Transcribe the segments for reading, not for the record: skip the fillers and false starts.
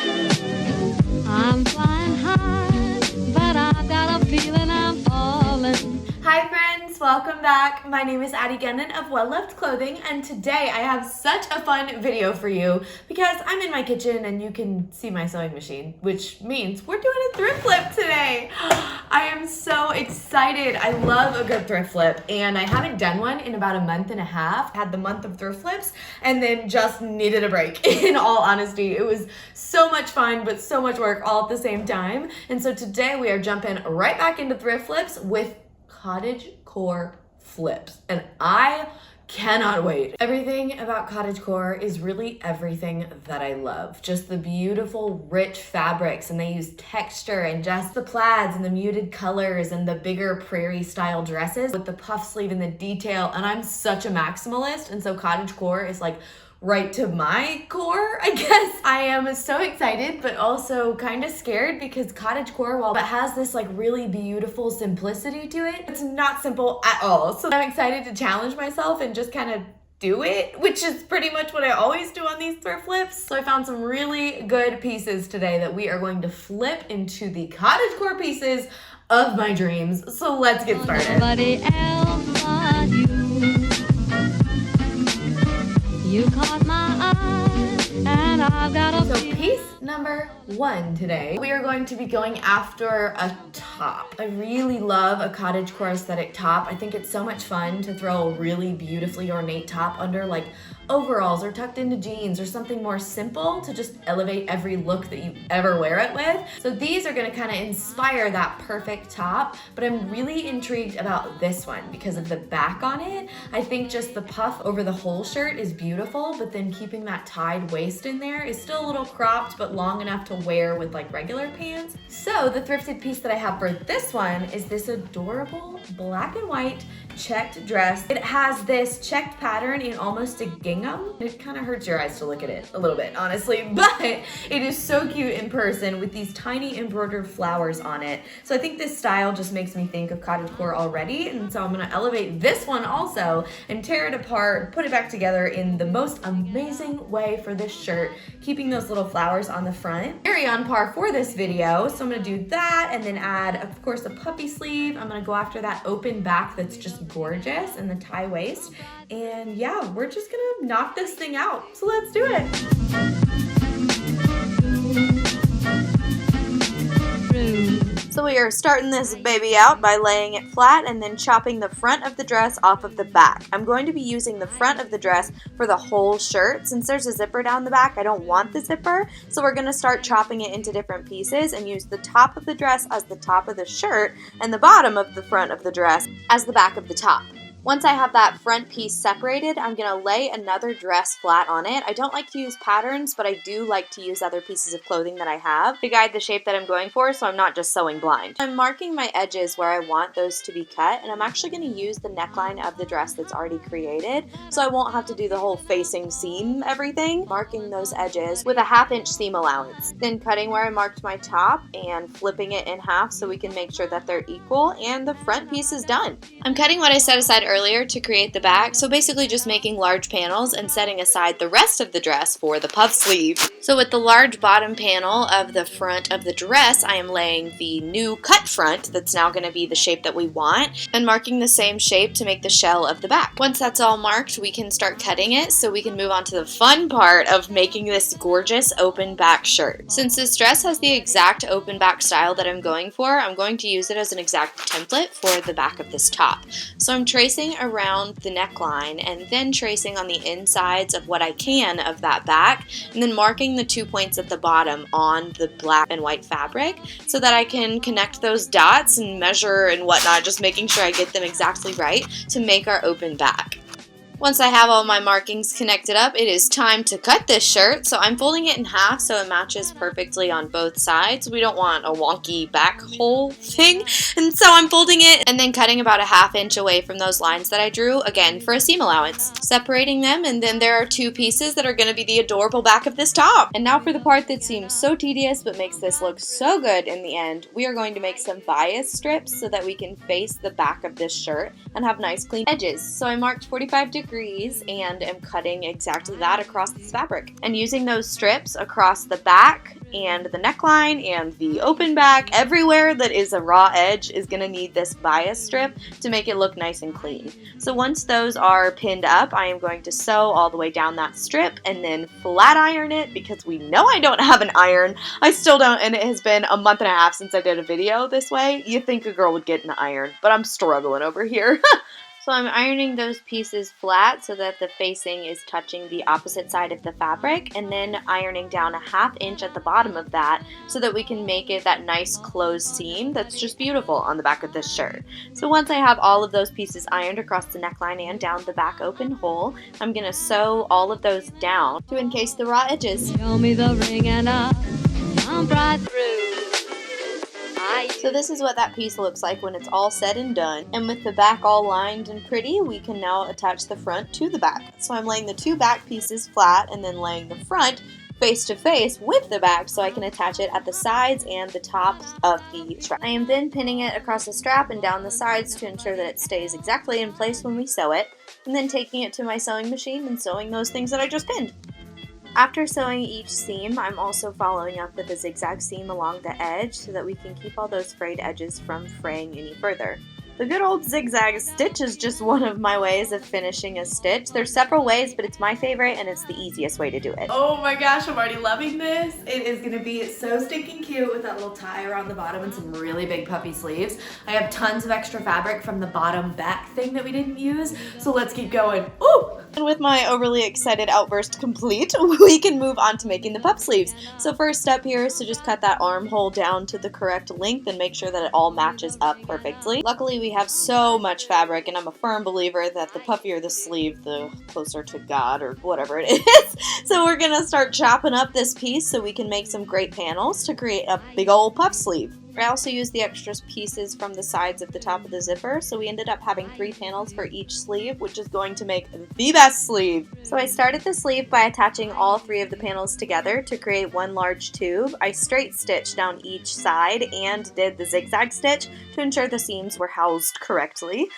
I'm flying high, but I've got a feeling I'm falling. Hi friends, welcome back. My name is Addie Gannon of Well Loved Clothing, and today I have such a fun video for you because I'm in my kitchen and you can see my sewing machine, which means we're doing a thrift flip today. I am so excited. I love a good thrift flip, and I haven't done one in about a month and a half. I had the month of thrift flips and then just needed a break. In all honesty, it was so much fun, but so much work all at the same time. And so today we are jumping right back into thrift flips with cottagecore flips, and I cannot wait. Everything about cottagecore is really everything that I love. Just the beautiful, rich fabrics, and they use texture and just the plaids and the muted colors and the bigger prairie style dresses with the puff sleeve and the detail. And I'm such a maximalist, and so cottagecore is like right to my core, I guess. I am so excited, but also kind of scared because cottagecore, while it has this like really beautiful simplicity to it, it's not simple at all. So I'm excited to challenge myself and just kind of do it, which is pretty much what I always do on these thrift flips. So I found some really good pieces today that we are going to flip into the cottagecore pieces of my dreams. So let's get started. Nobody else but you. You caught my eye, and I've got a So piece number one today, we are going to be going after a top. I really love a cottagecore aesthetic top. I think it's so much fun to throw a really beautifully ornate top under like overalls or tucked into jeans or something more simple to just elevate every look that you ever wear it with. So these are gonna kind of inspire that perfect top, but I'm really intrigued about this one because of the back on it. I think just the puff over the whole shirt is beautiful, but then keeping that tied waist in there is still a little cropped, but long enough to wear with like regular pants. So the thrifted piece that I have for this one is this adorable black and white checked dress. It has this checked pattern in almost a gingham. It kind of hurts your eyes to look at it a little bit, honestly, but it is so cute in person with these tiny embroidered flowers on it. So I think this style just makes me think of cottagecore already, and so I'm gonna elevate this one also and tear it apart, put it back together in the most amazing way for this shirt, keeping those little flowers on the front. Very on par for this video, so I'm gonna do that and then add, of course, a puppy sleeve. I'm gonna go after that open back that's just gorgeous and the tie waist. And yeah, we're just gonna knock this thing out. So let's do it. So we are starting this baby out by laying it flat and then chopping the front of the dress off of the back. I'm going to be using the front of the dress for the whole shirt. Since there's a zipper down the back, I don't want the zipper. So we're going to start chopping it into different pieces and use the top of the dress as the top of the shirt and the bottom of the front of the dress as the back of the top. Once I have that front piece separated, I'm going to lay another dress flat on it. I don't like to use patterns, but I do like to use other pieces of clothing that I have to guide the shape that I'm going for, so I'm not just sewing blind. I'm marking my edges where I want those to be cut, and I'm actually going to use the neckline of the dress that's already created, so I won't have to do the whole facing seam everything. Marking those edges with a 1/2 inch seam allowance. Then cutting where I marked my top and flipping it in half so we can make sure that they're equal, and the front piece is done. I'm cutting what I set aside earlier to create the back, so basically just making large panels and setting aside the rest of the dress for the puff sleeve. So with the large bottom panel of the front of the dress, I am laying the new cut front that's now going to be the shape that we want, and marking the same shape to make the shell of the back. Once that's all marked, we can start cutting it so we can move on to the fun part of making this gorgeous open back shirt. Since this dress has the exact open back style that I'm going for, I'm going to use it as an exact template for the back of this top. So I'm tracing around the neckline and then tracing on the insides of what I can of that back, and then marking the 2 points at the bottom on the black and white fabric so that I can connect those dots and measure and whatnot, just making sure I get them exactly right to make our open back. Once I have all my markings connected up, it is time to cut this shirt. So I'm folding it in half so it matches perfectly on both sides. We don't want a wonky back hole thing. And so I'm folding it and then cutting about a 1/2 inch away from those lines that I drew, again for a seam allowance. Separating them, and then there are two pieces that are going to be the adorable back of this top. And now for the part that seems so tedious but makes this look so good in the end, we are going to make some bias strips so that we can face the back of this shirt and have nice clean edges. So I marked 45 degrees and am cutting exactly that across this fabric. And using those strips across the back and the neckline and the open back. Everywhere that is a raw edge is going to need this bias strip to make it look nice and clean. So once those are pinned up, I am going to sew all the way down that strip and then flat iron it, because we know I don't have an iron. I still don't, and it has been a month and a half since I did a video this way. You'd think a girl would get an iron, but I'm struggling over here. So I'm ironing those pieces flat so that the facing is touching the opposite side of the fabric, and then ironing down a 1/2 inch at the bottom of that so that we can make it that nice closed seam that's just beautiful on the back of this shirt. So once I have all of those pieces ironed across the neckline and down the back open hole, I'm going to sew all of those down to encase the raw edges. Show me the ring and I'll jump right through. So this is what that piece looks like when it's all said and done. And with the back all lined and pretty, we can now attach the front to the back. So I'm laying the 2 back pieces flat and then laying the front face to face with the back so I can attach it at the sides and the tops of the strap. I am then pinning it across the strap and down the sides to ensure that it stays exactly in place when we sew it, and then taking it to my sewing machine and sewing those things that I just pinned. After sewing each seam, I'm also following up with a zigzag seam along the edge so that we can keep all those frayed edges from fraying any further. The good old zigzag stitch is just one of my ways of finishing a stitch. There's several ways, but it's my favorite and it's the easiest way to do it. Oh my gosh, I'm already loving this. It is gonna be so stinking cute with that little tie around the bottom and some really big puffy sleeves. I have tons of extra fabric from the bottom back thing that we didn't use, so let's keep going. Ooh! And with my overly excited outburst complete, we can move on to making the puff sleeves. So first step here is to just cut that armhole down to the correct length and make sure that it all matches up perfectly. Luckily, we have so much fabric, and I'm a firm believer that the puffier the sleeve, the closer to God, or whatever it is. So we're gonna start chopping up this piece so we can make some great panels to create a big old puff sleeve. I also used the extra pieces from the sides of the top of the zipper, so we ended up having 3 panels for each sleeve, which is going to make the best sleeve. So I started the sleeve by attaching all 3 of the panels together to create one large tube. I straight stitched down each side and did the zigzag stitch to ensure the seams were housed correctly.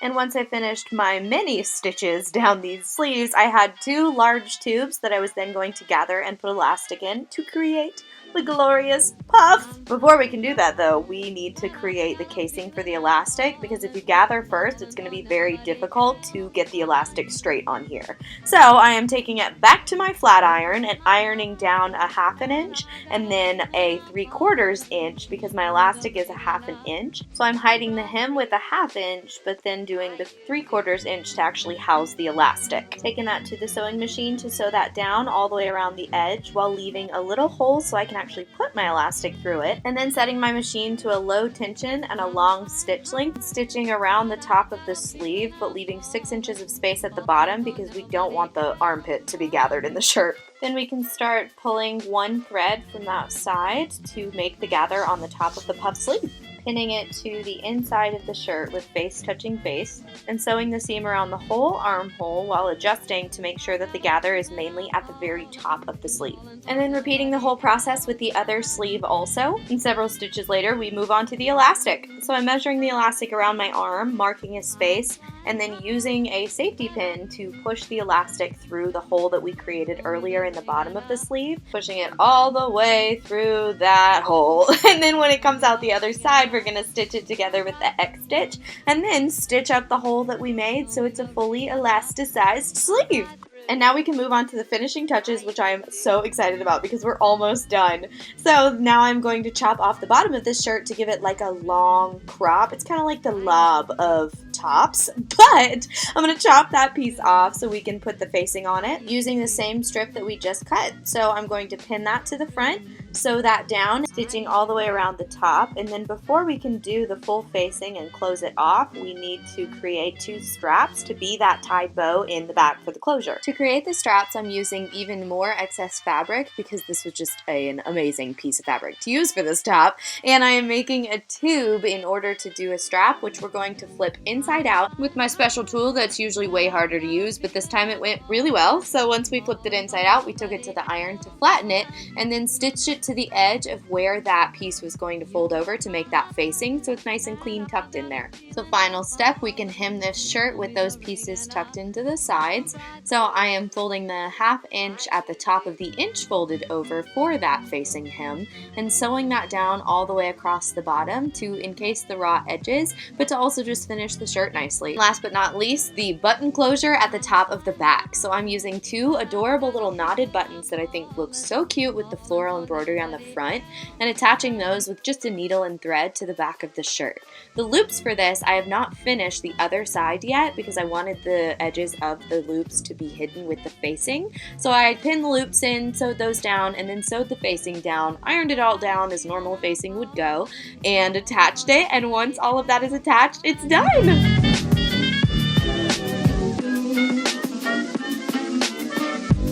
And once I finished my mini stitches down these sleeves, I had 2 large tubes that I was then going to gather and put elastic in to create the glorious puff. Before we can do that though, we need to create the casing for the elastic, because if you gather first, it's going to be very difficult to get the elastic straight on here. So I am taking it back to my flat iron and ironing down a 1/2 inch and then a 3/4 inch, because my elastic is a 1/2 inch. So I'm hiding the hem with a 1/2 inch, but then doing the 3/4 inch to actually house the elastic. Taking that to the sewing machine to sew that down all the way around the edge while leaving a little hole so I can actually put my elastic through it, and then setting my machine to a low tension and a long stitch length, stitching around the top of the sleeve but leaving 6 inches of space at the bottom because we don't want the armpit to be gathered in the shirt. Then we can start pulling one thread from that side to make the gather on the top of the puff sleeve, pinning it to the inside of the shirt with face touching face, and sewing the seam around the whole armhole while adjusting to make sure that the gather is mainly at the very top of the sleeve. And then repeating the whole process with the other sleeve also. And several stitches later, we move on to the elastic. So I'm measuring the elastic around my arm, marking a space, and then using a safety pin to push the elastic through the hole that we created earlier in the bottom of the sleeve, pushing it all the way through that hole. And then when it comes out the other side, we're going to stitch it together with the X stitch and then stitch up the hole that we made so it's a fully elasticized sleeve. And now we can move on to the finishing touches, which I am so excited about because we're almost done. So now I'm going to chop off the bottom of this shirt to give it like a long crop. It's kind of like the lob of tops, but I'm going to chop that piece off so we can put the facing on it using the same strip that we just cut. So I'm going to pin that to the front, sew that down, stitching all the way around the top, and then before we can do the full facing and close it off, we need to create 2 straps to be that tied bow in the back for the closure. To create the straps, I'm using even more excess fabric because this was just an amazing piece of fabric to use for this top, and I am making a tube in order to do a strap, which we're going to flip inside out with my special tool that's usually way harder to use, but this time it went really well. So once we flipped it inside out, we took it to the iron to flatten it and then stitched it it to the edge of where that piece was going to fold over to make that facing, so it's nice and clean tucked in there. So final step, we can hem this shirt with those pieces tucked into the sides. So I am folding the 1/2 inch at the top of the inch folded over for that facing hem and sewing that down all the way across the bottom to encase the raw edges, but to also just finish the shirt nicely. Last but not least, the button closure at the top of the back. So I'm using 2 adorable little knotted buttons that I think look so cute with the floral embroidery on the front, and attaching those with just a needle and thread to the back of the shirt. The loops for this, I have not finished the other side yet because I wanted the edges of the loops to be hidden with the facing. So I pinned the loops in, sewed those down, and then sewed the facing down, ironed it all down as normal facing would go, and attached it, and once all of that is attached, it's done!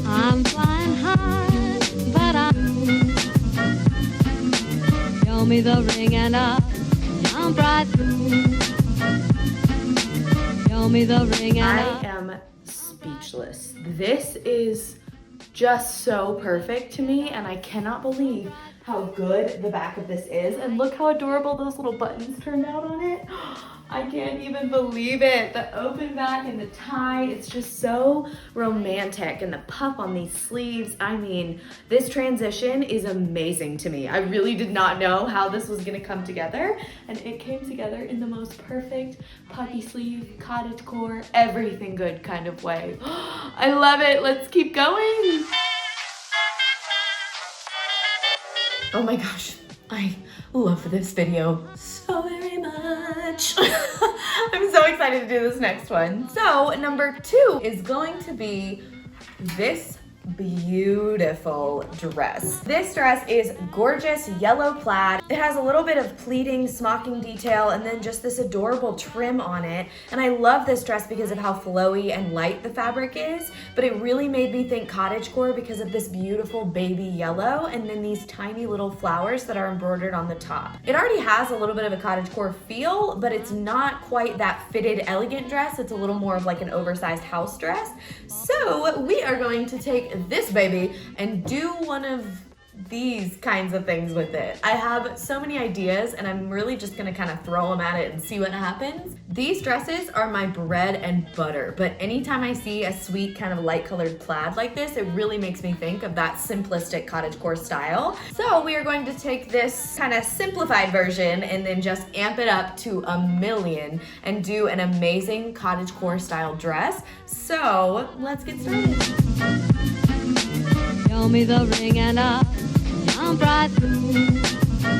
I'm flying high, but show me the ring and I'll jump right through. Show me the ring and I am speechless. This is just so perfect to me, and I cannot believe how good the back of this is. And look how adorable those little buttons turned out on it. I can't even believe it. The open back and the tie, it's just so romantic. And the puff on these sleeves, I mean, this transition is amazing to me. I really did not know how this was gonna come together, and it came together in the most perfect puffy sleeve, cottagecore, everything good kind of way. I love it. Let's keep going. Oh my gosh, I love this video so very much. I'm so excited to do this next one. So number 2 is going to be this beautiful dress. This dress is gorgeous yellow plaid. It has a little bit of pleating smocking detail and then just this adorable trim on it. And I love this dress because of how flowy and light the fabric is, but it really made me think cottagecore because of this beautiful baby yellow and then these tiny little flowers that are embroidered on the top. It already has a little bit of a cottagecore feel, but it's not quite that fitted elegant dress. It's a little more of like an oversized house dress. So we are going to take this baby and do one of these kinds of things with it. I have so many ideas and I'm really just gonna kind of throw them at it and see what happens. These dresses are my bread and butter, but anytime I see a sweet kind of light colored plaid like this, it really makes me think of that simplistic cottagecore style. So we are going to take this kind of simplified version and then just amp it up to a million and do an amazing cottagecore style dress. So let's get started. show me the ring and I'll jump right through.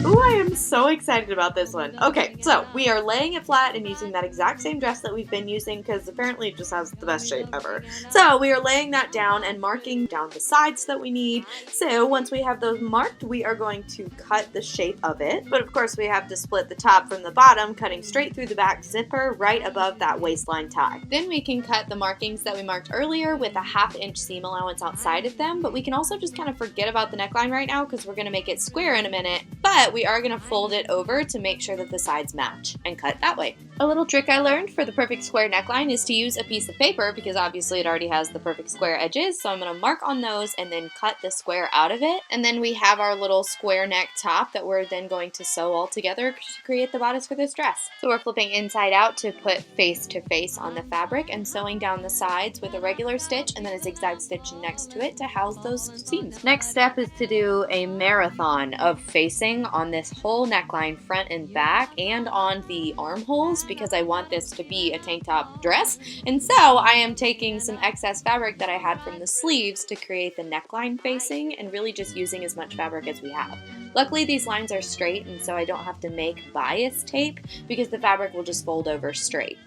Ooh, I am so excited about this one. Okay, so we are laying it flat and using that exact same dress that we've been using because apparently it just has the best shape ever. So we are laying that down and marking down the sides that we need. So once we have those marked, we are going to cut the shape of it. But of course we have to split the top from the bottom, cutting straight through the back zipper right above that waistline tie. Then we can cut the markings that we marked earlier with a 1/2 inch seam allowance outside of them, but we can also just kind of forget about the neckline right now because we're going to make it square in a minute. But we are going to fold it over to make sure that the sides match and cut that way. A little trick I learned for the perfect square neckline is to use a piece of paper because obviously it already has the perfect square edges. So I'm going to mark on those and then cut the square out of it. And then we have our little square neck top that we're then going to sew all together to create the bodice for this dress. So we're flipping inside out to put face to face on the fabric and sewing down the sides with a regular stitch and then a zigzag stitch next to it to house those seams. Next step is to do a marathon of facing on this whole neckline front and back and on the armholes because I want this to be a tank top dress. And so I am taking some excess fabric that I had from the sleeves to create the neckline facing and really just using as much fabric as we have. Luckily these lines are straight and so I don't have to make bias tape because the fabric will just fold over straight.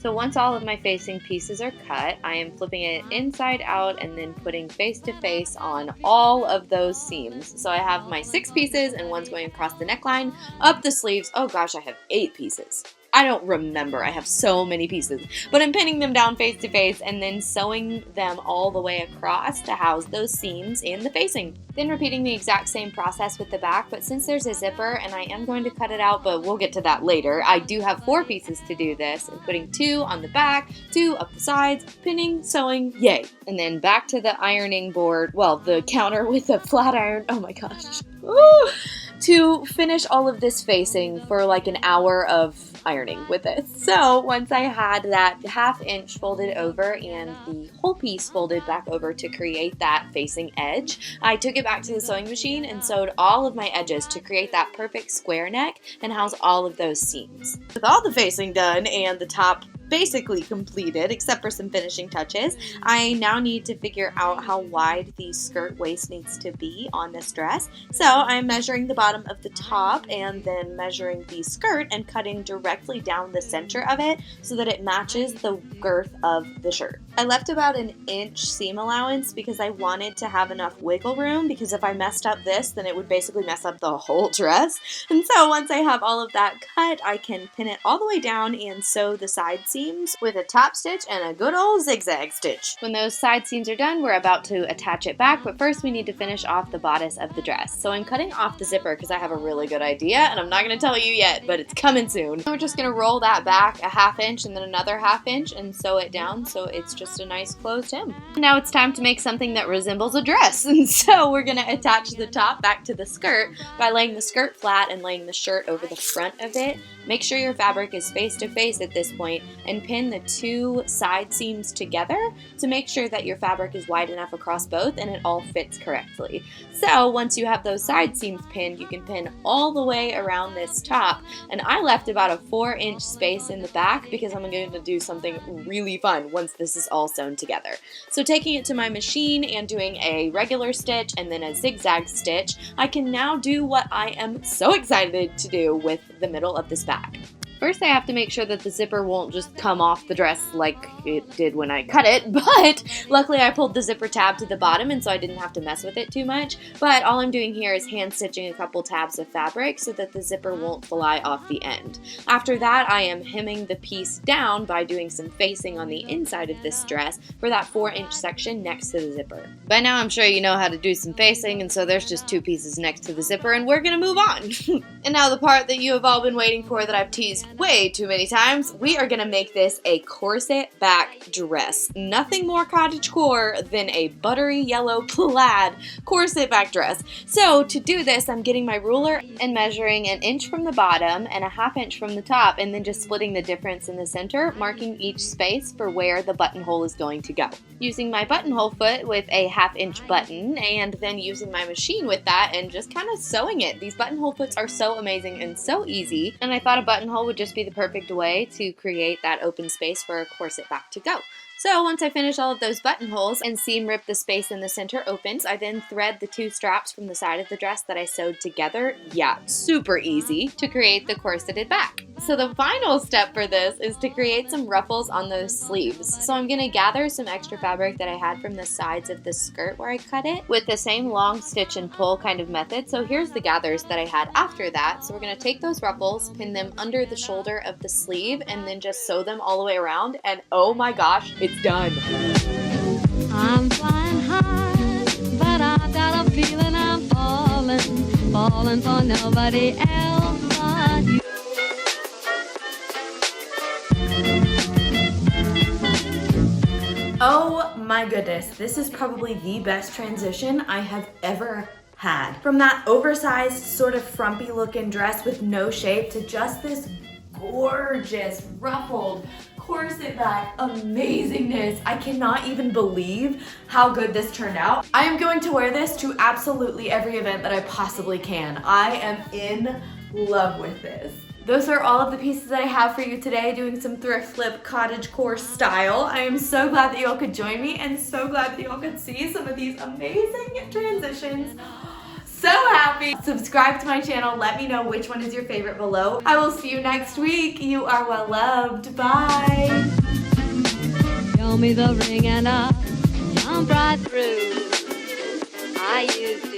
So once all of my facing pieces are cut, I am flipping it inside out and then putting face to face on all of those seams. So I have my 6 pieces and one's going across the neckline, up the sleeves. Oh gosh, I have 8 pieces. I don't remember. I have so many pieces. But I'm pinning them down face to face and then sewing them all the way across to house those seams in the facing. Then repeating the exact same process with the back, but since there's a zipper and I am going to cut it out, but we'll get to that later, I do have 4 pieces to do this. I'm putting 2 on the back, 2 up the sides, pinning, sewing, yay. And then back to the ironing board, well, the counter with the flat iron, oh my gosh. Woo! To finish all of this facing for like an hour of ironing with this. So once I had that 1/2 inch folded over and the whole piece folded back over to create that facing edge, I took it back to the sewing machine and sewed all of my edges to create that perfect square neck and house all of those seams. With all the facing done and the top basically completed, except for some finishing touches, I now need to figure out how wide the skirt waist needs to be on this dress. So I'm measuring the bottom of the top and then measuring the skirt and cutting directly down the center of it so that it matches the girth of the shirt. I left about an inch seam allowance because I wanted to have enough wiggle room, because if I messed up this, then it would basically mess up the whole dress. And so once I have all of that cut, I can pin it all the way down and sew the side seams with a top stitch and a good old zigzag stitch. When those side seams are done, we're about to attach it back, but first we need to finish off the bodice of the dress. So I'm cutting off the zipper because I have a really good idea, and I'm not going to tell you yet, but it's coming soon. We're just going to roll that back a 1/2 inch and then another 1/2 inch and sew it down so it's just a nice closed hem. Now it's time to make something that resembles a dress, and so we're going to attach the top back to the skirt by laying the skirt flat and laying the shirt over the front of it. Make sure your fabric is face to face at this point and pin the 2 side seams together to make sure that your fabric is wide enough across both and it all fits correctly. So once you have those side seams pinned, you can pin all the way around this top, and I left about a 4-inch space in the back because I'm going to do something really fun once this is all sewn together. So taking it to my machine and doing a regular stitch and then a zigzag stitch, I can now do what I am so excited to do with the middle of this back. First, I have to make sure that the zipper won't just come off the dress like it did when I cut it, but luckily I pulled the zipper tab to the bottom and so I didn't have to mess with it too much. But all I'm doing here is hand stitching a couple tabs of fabric so that the zipper won't fly off the end. After that, I am hemming the piece down by doing some facing on the inside of this dress for that 4-inch section next to the zipper. By now I'm sure you know how to do some facing, and so there's just 2 pieces next to the zipper and we're gonna move on. And now the part that you have all been waiting for, that I've teased way too many times, we are gonna make this a corset back dress. Nothing more cottagecore than a buttery yellow plaid corset back dress. So to do this, I'm getting my ruler and measuring 1 inch from the bottom and a 1/2 inch from the top, and then just splitting the difference in the center, marking each space for where the buttonhole is going to go. Using my buttonhole foot with a 1/2 inch button, and then using my machine with that and just kind of sewing it. These buttonhole foots are so amazing and so easy, and I thought a buttonhole would just be the perfect way to create that open space for a corset back to go. So once I finish all of those buttonholes and seam rip the space in the center open, I then thread the 2 straps from the side of the dress that I sewed together, yeah, super easy, to create the corseted back. So the final step for this is to create some ruffles on those sleeves. So I'm going to gather some extra fabric that I had from the sides of the skirt where I cut it with the same long stitch and pull kind of method. So here's the gathers that I had after that. So we're going to take those ruffles, pin them under the shoulder of the sleeve, and then just sew them all the way around, and oh my gosh, it's done. I'm flying high, but I got a feeling I'm falling for nobody else but you. Oh my goodness, this is probably the best transition I have ever had. From that oversized, sort of frumpy looking dress with no shape to just this gorgeous, ruffled, corset back amazingness. I cannot even believe how good this turned out. I am going to wear this to absolutely every event that I possibly can. I am in love with this. Those are all of the pieces that I have for you today, doing some thrift flip cottagecore style. I am so glad that y'all could join me and so glad that y'all could see some of these amazing transitions. So happy. Subscribe to my channel. Let me know which one is your favorite below. I will see you next week. You are well loved. Bye. Show me the ring and I'll jump right through. I used to